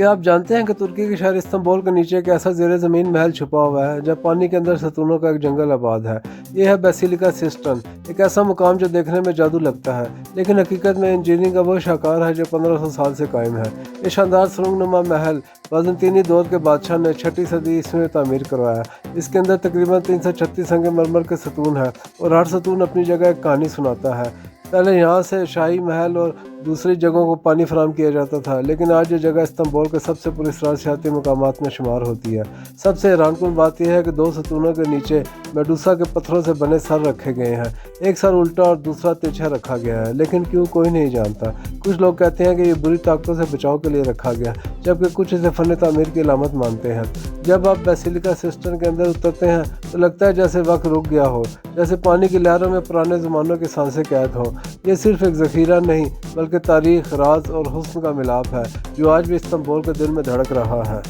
क्या आप जानते हैं कि तुर्की के शहर इस्तांबुल के नीचे एक ऐसा ज़ेर ज़मीन महल छुपा हुआ है जब पानी के अंदर सतूनों का एक जंगल आबाद है। ये है बेसिलिका सिस्टन, एक ऐसा मुकाम जो देखने में जादू लगता है लेकिन हकीकत में इंजीनियरिंग का वो शाहकार है जो 1500 साल से कायम है। ये शानदार सुरंगनुमा महल बाज़ंतीनी दौर के बादशाह ने 6वीं सदी ईस्वी में तामीर करवाया। इसके अंदर तकरीबन 336 संगमरमर के सतून हैं और हर सतून अपनी जगह एक कहानी सुनाता है। पहले यहाँ से शाही महल और दूसरी जगहों को पानी फराहम किया जाता था, लेकिन आज ये जगह इस्तांबुल के सबसे पुरस्कार सियाहती मकामात में शुमार होती है। सबसे हैरानकुन बात यह है कि 2 सतूनों के नीचे मेडूसा के पत्थरों से बने सर रखे गए हैं। एक सर उल्टा और दूसरा तिरछा रखा गया है, लेकिन क्यों कोई नहीं जानता। कुछ लोग कहते हैं कि ये बुरी ताकतों से बचाव के लिए रखा गया, जबकि कुछ इसे फ़न तामीर की अलामत मानते हैं। जब आप बेसिलिका सिस्टन के अंदर उतरते हैं तो लगता है जैसे वक्त रुक गया हो, जैसे पानी की लहरों में पुराने ज़मानों की सांसें कैद हों। ये सिर्फ एक ज़ख़ीरा नहीं बल्कि तारीख़, राज और हुस्न का मिलाप है जो आज भी इस्तांबुल के दिल में धड़क रहा है।